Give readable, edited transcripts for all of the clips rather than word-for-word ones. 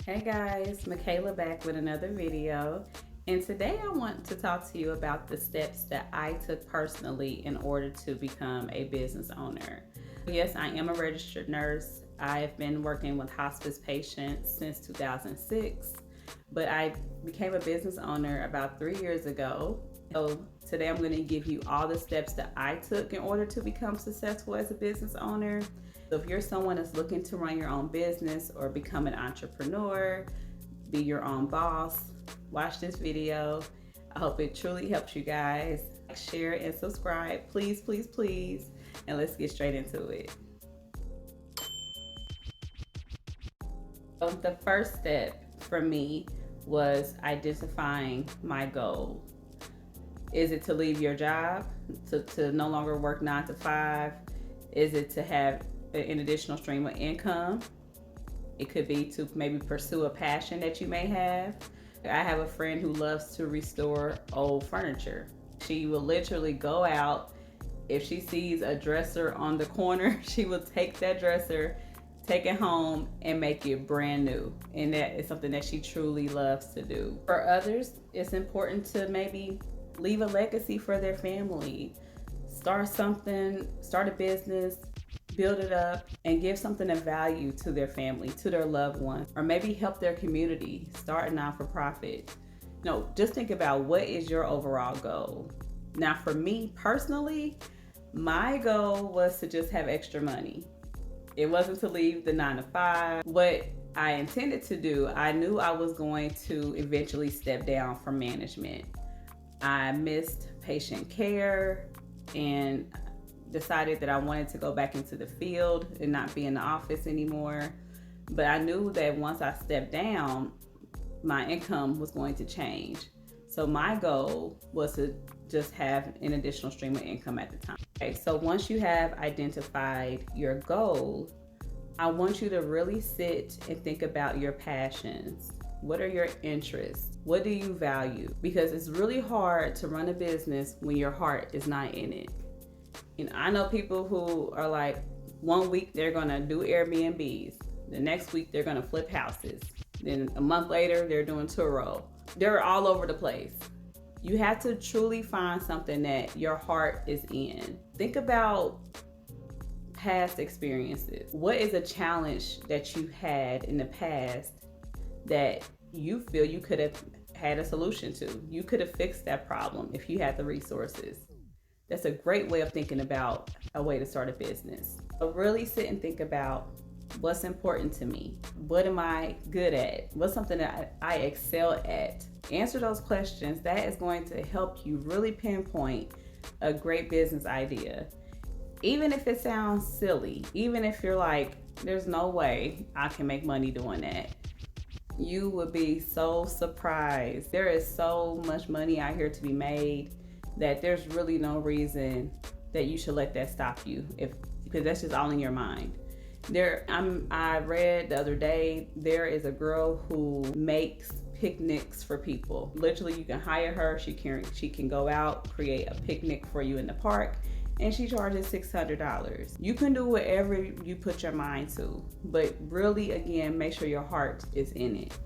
Hey guys, Michaela back with another video. And today I want to talk to you about the steps that I took personally in order to become a business owner. Yes, I am a registered nurse. I've been working with hospice patients since 2006, but I became a business owner about 3 years ago. So today I'm going to give you all the steps that I took in order to become successful as a business owner. So if you're someone that's looking to run your own business or become an entrepreneur, be your own boss, watch this video. I hope it truly helps you guys. Like, share, and subscribe. Please, please, please. And let's get straight into it. So the first step for me was identifying my goal. Is it to leave your job, to no longer work 9 to 5? Is it to have an additional stream of income? It could be to maybe pursue a passion that you may have. I have a friend who loves to restore old furniture. She will literally go out. If she sees a dresser on the corner, she will take that dresser, take it home, and make it brand new. And that is something that she truly loves to do. For others, it's important to maybe leave a legacy for their family. Start something, start a business, build it up, and give something of value to their family, to their loved ones, or maybe help their community, start a non-for-profit. No, just think about what is your overall goal. Now, for me personally, my goal was to just have extra money. It wasn't to leave the 9 to 5. What I intended to do, I knew I was going to eventually step down from management. I missed patient care and decided that I wanted to go back into the field and not be in the office anymore. But I knew that once I stepped down, my income was going to change. So my goal was to just have an additional stream of income at the time. Okay, so once you have identified your goal, I want you to really sit and think about your passions. What are your interests? What do you value? Because it's really hard to run a business when your heart is not in it. You know, I know people who are like, one week they're gonna do Airbnbs, the next week they're gonna flip houses, then a month later they're doing Turo. They're all over the place. You have to truly find something that your heart is in. Think about past experiences. What is a challenge that you had in the past that you feel you could have had a solution to? You could have fixed that problem if you had the resources. That's a great way of thinking about a way to start a business. So really sit and think about what's important to me. What am I good at? What's something that I excel at? Answer those questions. That is going to help you really pinpoint a great business idea. Even if it sounds silly, even if you're like, there's no way I can make money doing that, you would be so surprised. There is so much money out here to be made that there's really no reason that you should let that stop you, because that's just all in your mind. I read the other day, there is a girl who makes picnics for people. Literally, you can hire her. She can go out, create a picnic for you in the park, and she charges $600. You can do whatever you put your mind to, but really, again, make sure your heart is in it.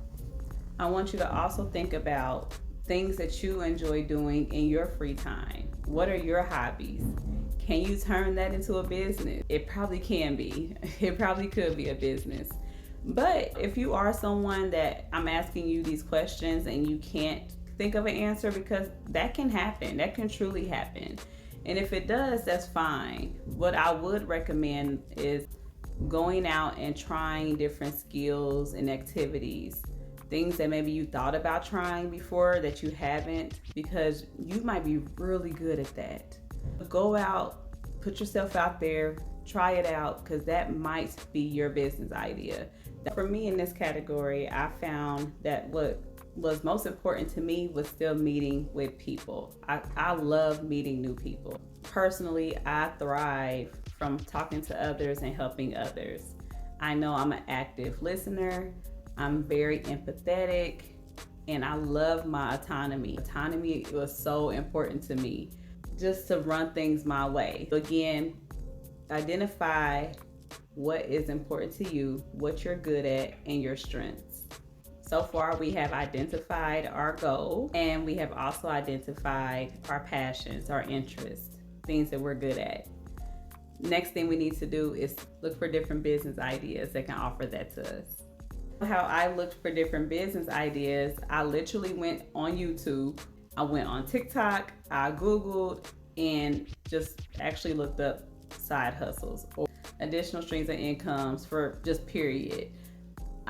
I want you to also think about things that you enjoy doing in your free time. What are your hobbies? Can you turn that into a business? It probably can be. It probably could be a business. But if you are someone that I'm asking you these questions and you can't think of an answer, because that can happen. That can truly happen. And if it does, that's fine. What I would recommend is going out and trying different skills and activities. Things that maybe you thought about trying before that you haven't, because you might be really good at that. Go out, put yourself out there, try it out, because that might be your business idea. For me in this category, I found that what was most important to me was still meeting with people. I love meeting new people. Personally, I thrive from talking to others and helping others. I know I'm an active listener. I'm very empathetic, and I love my autonomy. Autonomy was so important to me, just to run things my way. Again, identify what is important to you, what you're good at, and your strengths. So far, we have identified our goal, and we have also identified our passions, our interests, things that we're good at. Next thing we need to do is look for different business ideas that can offer that to us. How I looked for different business ideas, I literally went on YouTube, I went on TikTok, I Googled, and just actually looked up side hustles or additional streams of incomes for just period.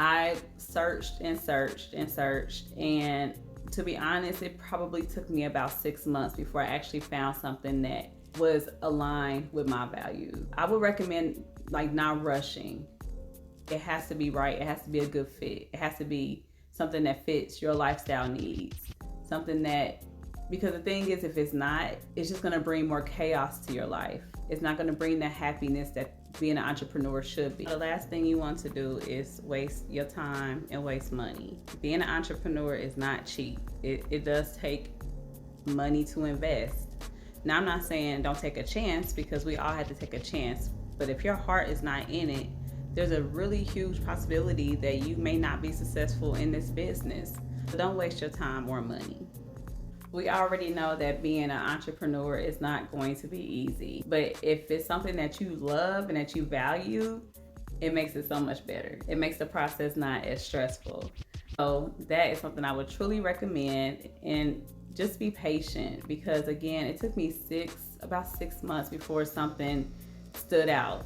I searched and searched and searched, and to be honest, it probably took me about 6 months before I actually found something that was aligned with my values. I would recommend not rushing. It has to be right. It has to be a good fit. It has to be something that fits your lifestyle needs. Something that, because the thing is, if it's not, it's just gonna bring more chaos to your life. It's not gonna bring the happiness that being an entrepreneur should be. The last thing you want to do is waste your time and waste money. Being an entrepreneur is not cheap. It does take money to invest. Now, I'm not saying don't take a chance, because we all have to take a chance. But if your heart is not in it, there's a really huge possibility that you may not be successful in this business. So don't waste your time or money. We already know that being an entrepreneur is not going to be easy. But if it's something that you love and that you value, it makes it so much better. It makes the process not as stressful. So that is something I would truly recommend. And just be patient, because again, it took me about 6 months before something stood out.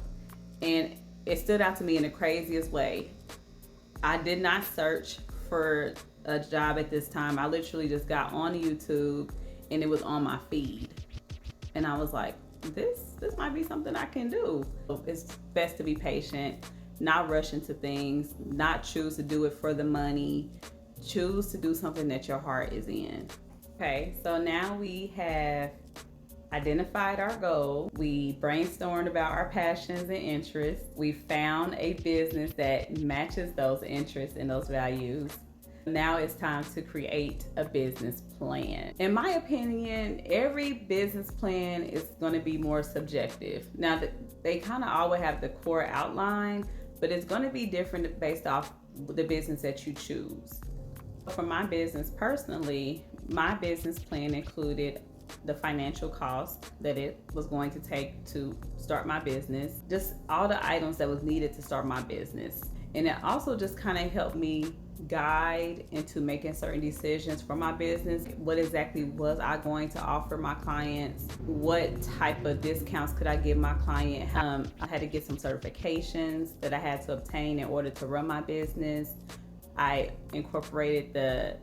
And it stood out to me in the craziest way. I did not search for a job at this time. I literally just got on YouTube and it was on my feed. And I was like, this might be something I can do. It's best to be patient, not rush into things, not choose to do it for the money. Choose to do something that your heart is in. Okay, so now we have identified our goal. We brainstormed about our passions and interests. We found a business that matches those interests and those values. Now it's time to create a business plan. In my opinion, every business plan is going to be more subjective. Now, they kind of always have the core outline, but it's going to be different based off the business that you choose. For my business personally, my business plan included the financial cost that it was going to take to start my business, just all the items that was needed to start my business. And it also just kind of helped me guide into making certain decisions for my business. What exactly was I going to offer my clients? What type of discounts could I give my client? I had to get some certifications that I had to obtain in order to run my business. I incorporated the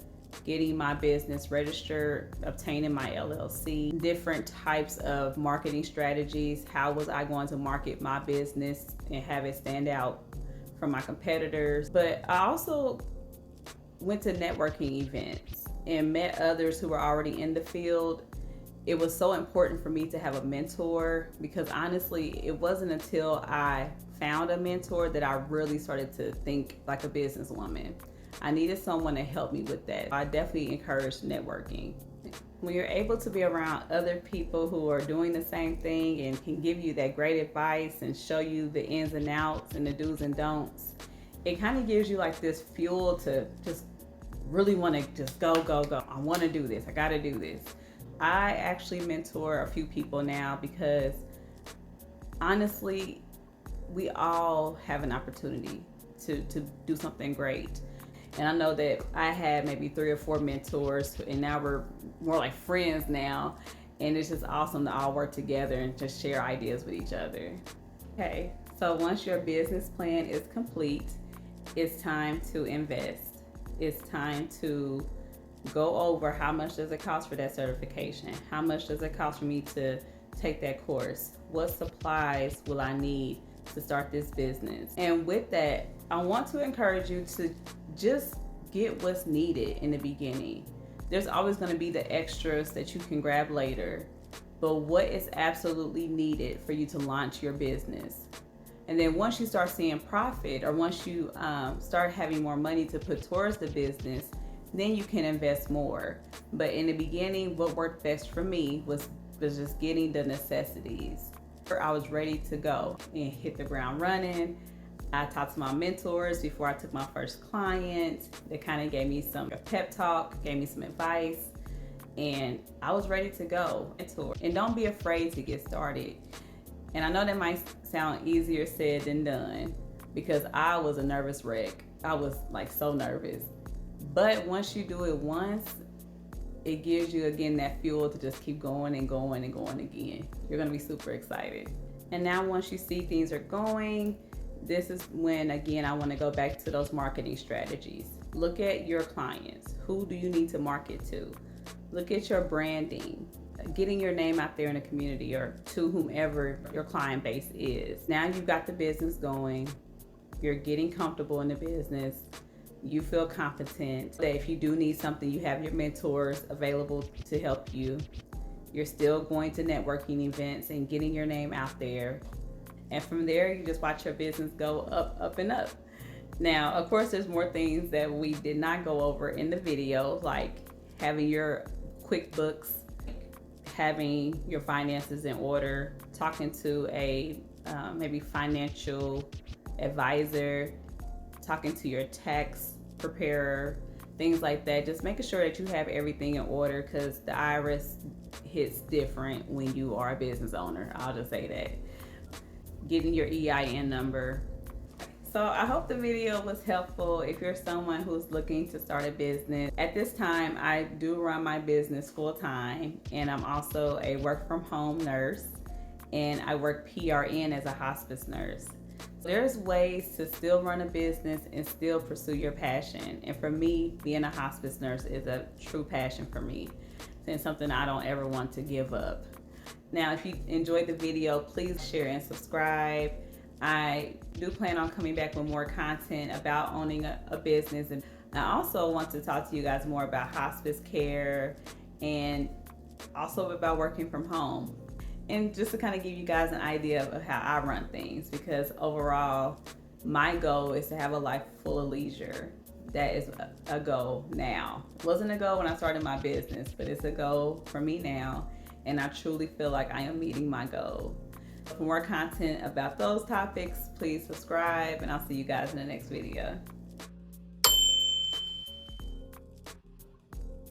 getting my business registered, obtaining my LLC, different types of marketing strategies. How was I going to market my business and have it stand out from my competitors? But I also went to networking events and met others who were already in the field. It was so important for me to have a mentor, because honestly, it wasn't until I found a mentor that I really started to think like a businesswoman. I needed someone to help me with that. I definitely encourage networking. When you're able to be around other people who are doing the same thing and can give you that great advice and show you the ins and outs and the do's and don'ts, it kind of gives you like this fuel to just really want to just go. I want to do this. I got to do this. I actually mentor a few people now, because honestly, we all have an opportunity to do something great. And I know that I had maybe 3 or 4 mentors, and now we're more like friends now. And it's just awesome to all work together and just share ideas with each other. Okay, so once your business plan is complete, it's time to invest. It's time to go over how much does it cost for that certification? How much does it cost for me to take that course? What supplies will I need to start this business? And with that, I want to encourage you to just get what's needed in the beginning. There's always going to be the extras that you can grab later, but what is absolutely needed for you to launch your business? And then once you start seeing profit, or once you start having more money to put towards the business, then you can invest more. But in the beginning, what worked best for me was just getting the necessities. I was ready to go and hit the ground running. I talked to my mentors before I took my first client. They kind of gave me some pep talk, gave me some advice, and I was ready to go. And don't be afraid to get started. And I know that might sound easier said than done because I was a nervous wreck. I was like so nervous. But once you do it once, it gives you again that fuel to just keep going and going and going again. You're gonna be super excited. And now once you see things are going, this is when again I wanna go back to those marketing strategies. Look at your clients. Who do you need to market to? Look at your branding, getting your name out there in the community or to whomever your client base is. Now you've got the business going, you're getting comfortable in the business, you feel competent. That if you do need something, you have your mentors available to help you. You're still going to networking events and getting your name out there. And from there, you just watch your business go up, up, and up. Now, of course, there's more things that we did not go over in the video, like having your QuickBooks, having your finances in order, talking to a maybe financial advisor, talking to your tax preparer, things like that. Just making sure that you have everything in order because the IRS hits different when you are a business owner. I'll just say that. Getting your EIN number. So I hope the video was helpful if you're someone who's looking to start a business. At this time, I do run my business full time, and I'm also a work from home nurse, and I work PRN as a hospice nurse. There's ways to still run a business and still pursue your passion. And for me, being a hospice nurse is a true passion for me. It's something I don't ever want to give up. Now, if you enjoyed the video, please share and subscribe. I do plan on coming back with more content about owning a business. And I also want to talk to you guys more about hospice care and also about working from home. And just to kind of give you guys an idea of how I run things, because overall, my goal is to have a life full of leisure. That is a goal now. It wasn't a goal when I started my business, but it's a goal for me now. And I truly feel like I am meeting my goal. For more content about those topics, please subscribe, and I'll see you guys in the next video.